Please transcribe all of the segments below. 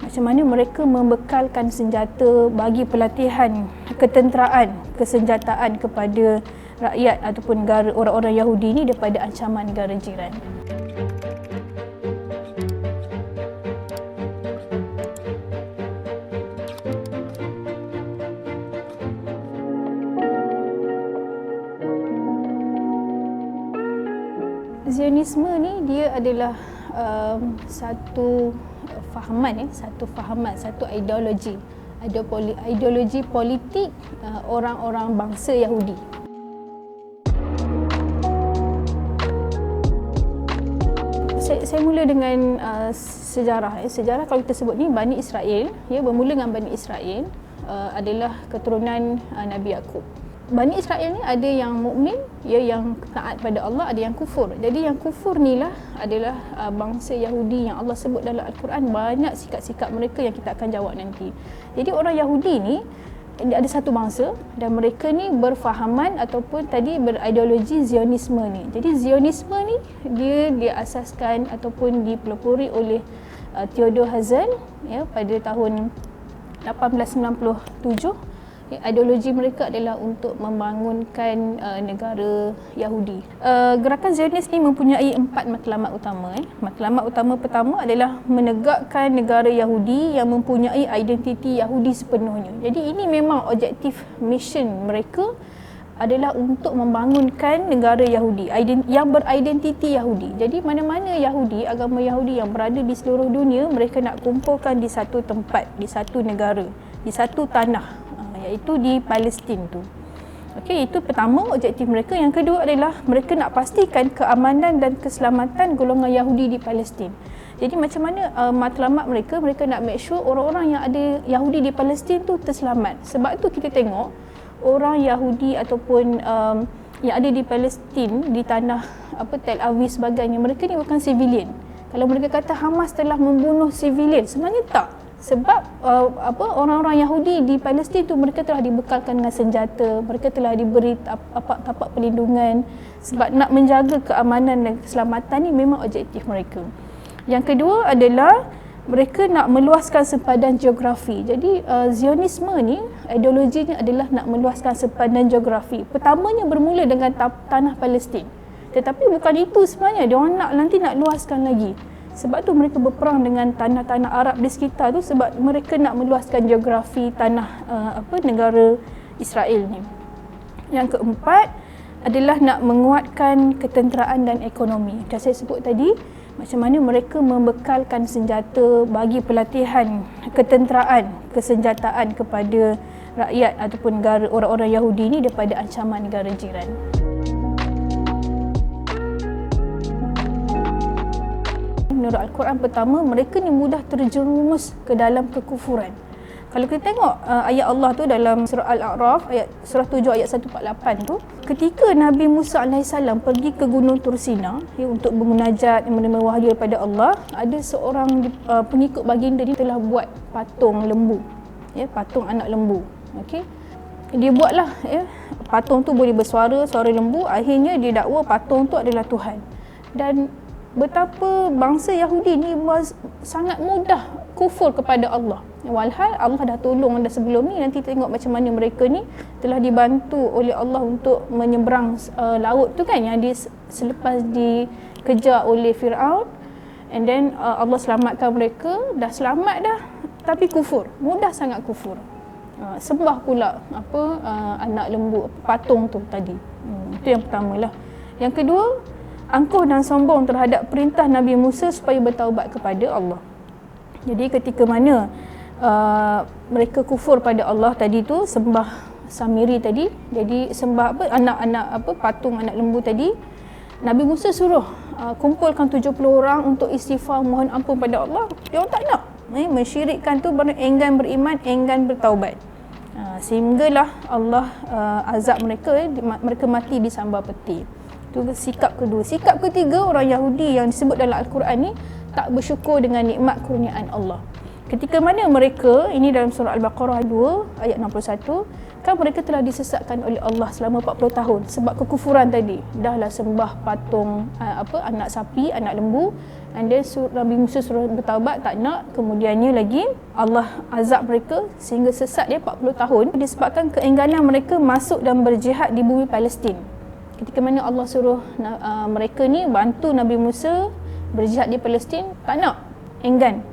macam mana mereka membekalkan senjata bagi pelatihan ketenteraan, kesenjataan kepada rakyat ataupun negara orang-orang Yahudi ini daripada ancaman negara jiran. Zionisme ni dia adalah satu fahaman, satu ideologi politik orang-orang bangsa Yahudi. Saya mula dengan sejarah. Sejarah kalau kita sebut ni Bani Israel, bermula dengan Bani Israel adalah keturunan Nabi Yaqub. Bani Israel ni ada yang mukmin, yang taat pada Allah, ada yang kufur. Jadi yang kufur ni lah adalah bangsa Yahudi yang Allah sebut dalam Al-Quran. Banyak sikap-sikap mereka yang kita akan jawab nanti. Jadi orang Yahudi ni ada satu bangsa dan mereka ni berfahaman ataupun tadi berideologi Zionisme ni. Jadi Zionisme ni dia diasaskan ataupun dipelopori oleh Theodor Herzl pada tahun 1897. Ideologi mereka adalah untuk membangunkan negara Yahudi. Gerakan Zionis ni mempunyai 4 matlamat utama. Matlamat utama pertama adalah menegakkan negara Yahudi yang mempunyai identiti Yahudi sepenuhnya. Jadi ini memang objektif mission mereka adalah untuk membangunkan negara Yahudi yang beridentiti Yahudi. Jadi mana-mana Yahudi, agama Yahudi yang berada di seluruh dunia, mereka nak kumpulkan di satu tempat, di satu negara, di satu tanah, iaitu di Palestin tu. Okey, itu pertama objektif mereka. Yang kedua adalah mereka nak pastikan keamanan dan keselamatan golongan Yahudi di Palestin. Jadi macam mana matlamat mereka nak make sure orang-orang yang ada Yahudi di Palestin tu terselamat. Sebab tu kita tengok orang Yahudi ataupun yang ada di Palestin, di tanah Tel Aviv sebagainya, mereka ni bukan civilian. Kalau mereka kata Hamas telah membunuh civilian, sebenarnya tak. Sebab orang-orang Yahudi di Palestin tu mereka telah dibekalkan dengan senjata, mereka telah diberi tapak pelindungan sebab nak menjaga keamanan dan keselamatan ni memang objektif mereka. Yang kedua adalah mereka nak meluaskan sempadan geografi. Jadi Zionisme ni ideologinya adalah nak meluaskan sempadan geografi. Pertamanya bermula dengan tanah Palestin. Tetapi bukan itu sebenarnya, dia orang nanti nak luaskan lagi. Sebab tu mereka berperang dengan tanah-tanah Arab di sekitar tu sebab mereka nak meluaskan geografi tanah negara Israel ni. Yang keempat adalah nak menguatkan ketenteraan dan ekonomi. Dah saya sebut tadi macam mana mereka membekalkan senjata bagi pelatihan ketenteraan, kesenjataan kepada rakyat ataupun negara orang-orang Yahudi ni daripada ancaman negara jiran. Menurut Al-Quran pertama, mereka ni mudah terjerumus ke dalam kekufuran. Kalau kita tengok ayat Allah tu dalam surah Al-A'raf, surah 7 ayat 148 tu, ketika Nabi Musa AS pergi ke Gunung Tursina untuk bermunajat, menerima wahyu daripada Allah, ada seorang pengikut baginda ni telah buat patung lembu, patung anak lembu. Okey, dia buatlah patung tu boleh bersuara, suara lembu. Akhirnya dia dakwa patung tu adalah Tuhan. Dan betapa bangsa Yahudi ni sangat mudah kufur kepada Allah. Walhal Allah dah tolong dah sebelum ni. Nanti tengok macam mana mereka ni telah dibantu oleh Allah untuk menyeberang laut tu kan, yang selepas dikejar oleh Fir'aun, and then Allah selamatkan mereka. Dah selamat dah, tapi kufur, mudah sangat kufur. Sembah pula anak lembu, patung tu tadi. Itu yang pertamalah. Yang kedua, angkuh dan sombong terhadap perintah Nabi Musa supaya bertaubat kepada Allah. Jadi ketika mana mereka kufur pada Allah tadi tu, sembah Samiri tadi, jadi sembah anak-anak patung anak lembu tadi, Nabi Musa suruh kumpulkan 70 orang untuk istighfar, mohon ampun pada Allah. Dia orang tak nak, mensyirikkan tu, enggan beriman, enggan bertaubat. Sehinggalah Allah azab mereka, mereka mati di sambar peti. Itu sikap kedua. Sikap ketiga, orang Yahudi yang disebut dalam Al-Quran ni tak bersyukur dengan nikmat kurniaan Allah. Ketika mana mereka, ini dalam surah Al-Baqarah 2 ayat 61, disebabkan mereka telah disesatkan oleh Allah selama 40 tahun sebab kekufuran tadi. Dahlah sembah patung anak sapi, anak lembu, and then Nabi Musa suruh bertaubat, tak nak. Kemudiannya lagi Allah azab mereka sehingga sesat dia 40 tahun disebabkan keengganan mereka masuk dan berjihad di bumi Palestin. Ketika mana Allah suruh mereka ni bantu Nabi Musa berjihad di Palestin, tak nak, enggan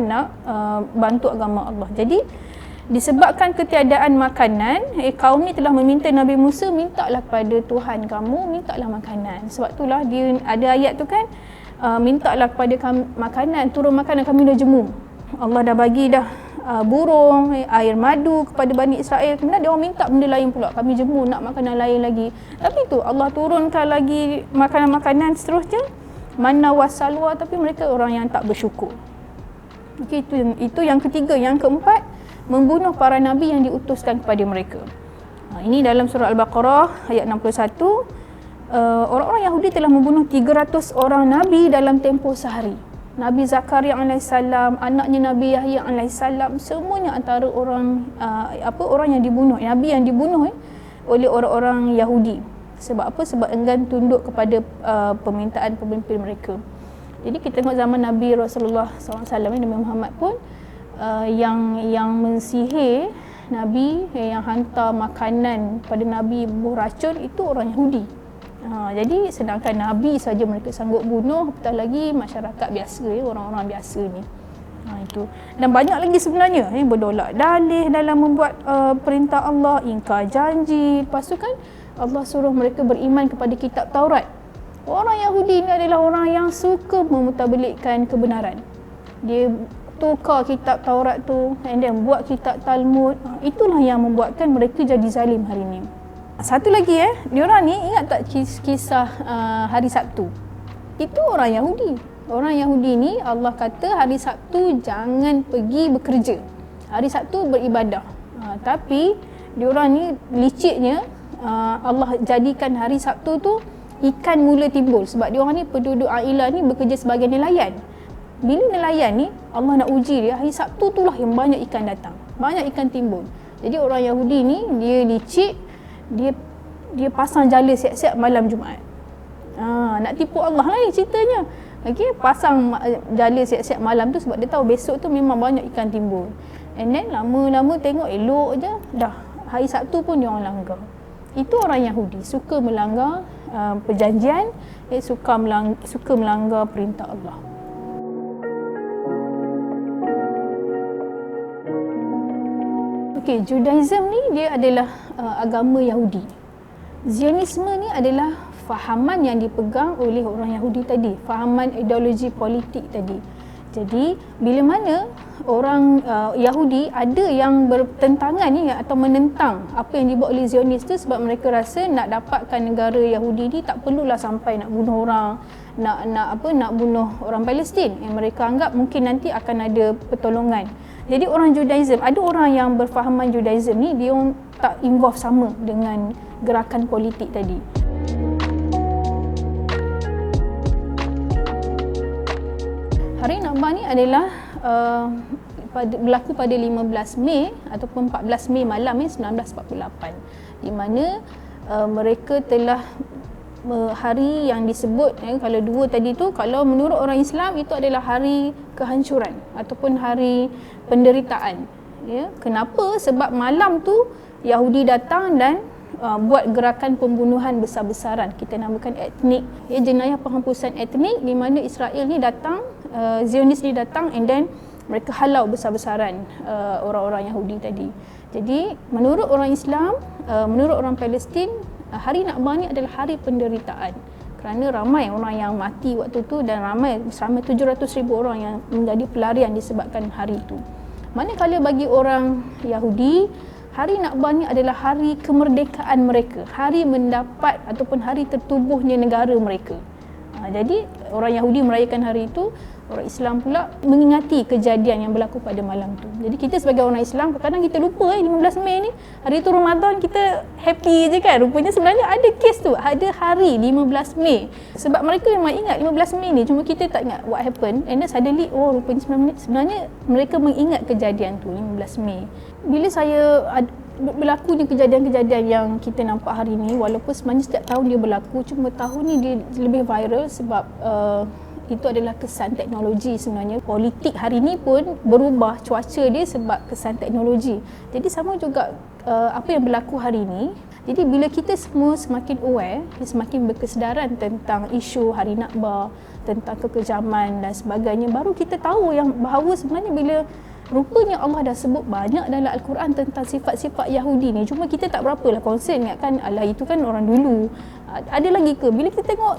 nak bantu agama Allah. Jadi disebabkan ketiadaan makanan, kaum ni telah meminta Nabi Musa, mintalah pada Tuhan kamu, mintalah makanan. Sebab itulah dia ada ayat tu kan, mintalah kepada kami makanan, turun makanan, kami dah jemu. Allah dah bagi dah burung, air madu kepada Bani Israel. Kemudian dia orang minta benda lain pula, kami jemu nak makanan lain lagi. Tapi tu Allah turunkan lagi makanan-makanan seterusnya, manna wasalwa, tapi mereka orang yang tak bersyukur. Okey, itu yang ketiga. Yang keempat, membunuh para nabi yang diutuskan kepada mereka. Ini dalam surah Al-Baqarah ayat 61. Orang-orang Yahudi telah membunuh 300 orang nabi dalam tempoh sehari. Nabi Zakaria alaihissalam, anaknya Nabi Yahya alaihissalam, semuanya antara orang yang dibunuh, nabi yang dibunuh oleh orang-orang Yahudi. Sebab apa? Sebab enggan tunduk kepada permintaan pemimpin mereka. Jadi kita tengok zaman Nabi Rasulullah SAW, Nabi Muhammad pun yang mensihir Nabi, yang hantar makanan pada Nabi beracun, itu orang Yahudi. Jadi sedangkan Nabi saja mereka sanggup bunuh, apatah lagi masyarakat biasa, orang-orang biasa ni. Itu. Dan banyak lagi sebenarnya berdolak dalih dalam membuat perintah Allah, ingkar janji. Lepas tu kan Allah suruh mereka beriman kepada kitab Taurat. Orang Yahudi ni adalah orang yang suka memutablikkan kebenaran. Dia tukar kitab Taurat tu and then buat kitab Talmud. Itulah yang membuatkan mereka jadi zalim hari ni. Satu lagi diorang ni ingat tak kisah hari Sabtu? Itu orang Yahudi. Orang Yahudi ni Allah kata hari Sabtu jangan pergi bekerja. Hari Sabtu beribadah. Tapi diorang ni liciknya, Allah jadikan hari Sabtu tu ikan mula timbul. Sebab diorang ni penduduk Ailah ni bekerja sebagai nelayan. Bila nelayan ni Allah nak uji dia, hari Sabtu tu lah yang banyak ikan datang, banyak ikan timbul. Jadi orang Yahudi ni dia licik, dia pasang jala siap-siap malam Jumaat. Nak tipu Allah lah ni ceritanya. Okey, pasang jala siap-siap malam tu sebab dia tahu besok tu memang banyak ikan timbul. And then lama-lama tengok elok je, dah hari Sabtu pun dia orang langgar. Itu orang Yahudi, suka melanggar perjanjian, suka melanggar perintah Allah. Okey, Judaism ni dia adalah agama Yahudi. Zionisme ni adalah fahaman yang dipegang oleh orang Yahudi tadi, fahaman ideologi politik tadi. Jadi bila mana orang Yahudi ada yang bertentangan ni atau menentang apa yang dibuat oleh Zionis tu, sebab mereka rasa nak dapatkan negara Yahudi ni tak perlulah sampai nak bunuh orang, nak bunuh orang Palestin yang mereka anggap mungkin nanti akan ada pertolongan. Jadi orang Judaism, ada orang yang berfahaman Judaism ni dia tak involve sama dengan gerakan politik tadi. Hari Nakba ni adalah berlaku pada 15 Mei ataupun 14 Mei malam 1948, di mana mereka telah hari yang disebut kalau dua tadi tu, kalau menurut orang Islam itu adalah hari kehancuran ataupun hari penderitaan. Kenapa? Sebab malam tu Yahudi datang dan buat gerakan pembunuhan besar-besaran, kita namakan etnik, jenayah penghampusan etnik, di mana Israel ni datang, Zionis ni datang and then mereka halau besar-besaran orang-orang Yahudi tadi. Jadi menurut orang Islam, menurut orang Palestin, hari Nakba ni adalah hari penderitaan kerana ramai orang yang mati waktu tu dan ramai 700,000 orang yang menjadi pelarian disebabkan hari itu. Manakala bagi orang Yahudi, hari Nakba ni adalah hari kemerdekaan mereka, hari mendapat ataupun hari tertubuhnya negara mereka. Jadi orang Yahudi merayakan hari itu Orang Islam pula mengingati kejadian yang berlaku pada malam tu. Jadi kita sebagai orang Islam kadang-kadang kita lupa 15 Mei ni, hari tu Ramadan, kita happy je kan. Rupanya sebenarnya ada kes tu, ada hari 15 Mei. Sebab mereka memang ingat 15 Mei ni, cuma kita tak ingat what happened. And then suddenly, oh rupanya sebenarnya mereka mengingat kejadian tu 15 Mei. Bila saya berlakunya kejadian-kejadian yang kita nampak hari ni, walaupun sebenarnya setiap tahun dia berlaku, cuma tahun ni dia lebih viral sebab itu adalah kesan teknologi sebenarnya. Politik hari ni pun berubah cuaca dia sebab kesan teknologi. Jadi sama juga apa yang berlaku hari ni. Jadi bila kita semua semakin aware, semakin berkesedaran tentang isu Hari Nakba, tentang kekejaman dan sebagainya, baru kita tahu yang bahawa sebenarnya bila rupanya Allah dah sebut banyak dalam Al-Quran tentang sifat-sifat Yahudi ni. Cuma kita tak berapalah concern, ingatkan alah itu kan orang dulu. Ada lagi ke? Bila kita tengok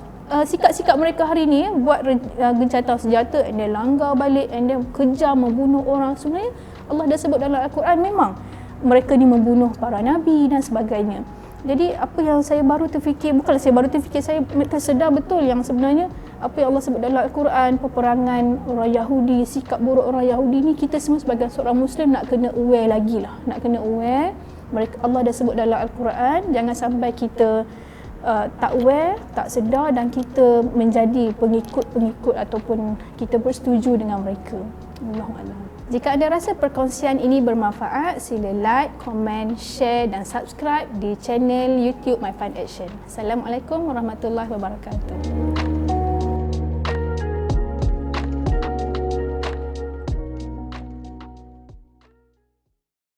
sikap-sikap mereka hari ni, buat gencatan senjata and then langgar balik and then kejam, membunuh orang. Sebenarnya Allah dah sebut dalam Al-Quran memang mereka ni membunuh para nabi dan sebagainya. Jadi apa yang saya baru terfikir, bukanlah saya baru terfikir, saya tersedar betul yang sebenarnya apa yang Allah sebut dalam Al-Quran, peperangan orang Yahudi, sikap buruk orang Yahudi ni, kita semua sebagai seorang Muslim nak kena aware lagi lah. Nak kena aware. Allah dah sebut dalam Al-Quran, jangan sampai kita tak aware, tak sedar dan kita menjadi pengikut-pengikut ataupun kita bersetuju dengan mereka. Allahuakbar. Jika anda rasa perkongsian ini bermanfaat, sila like, komen, share dan subscribe di channel YouTube My Fund Action. Assalamualaikum warahmatullahi wabarakatuh.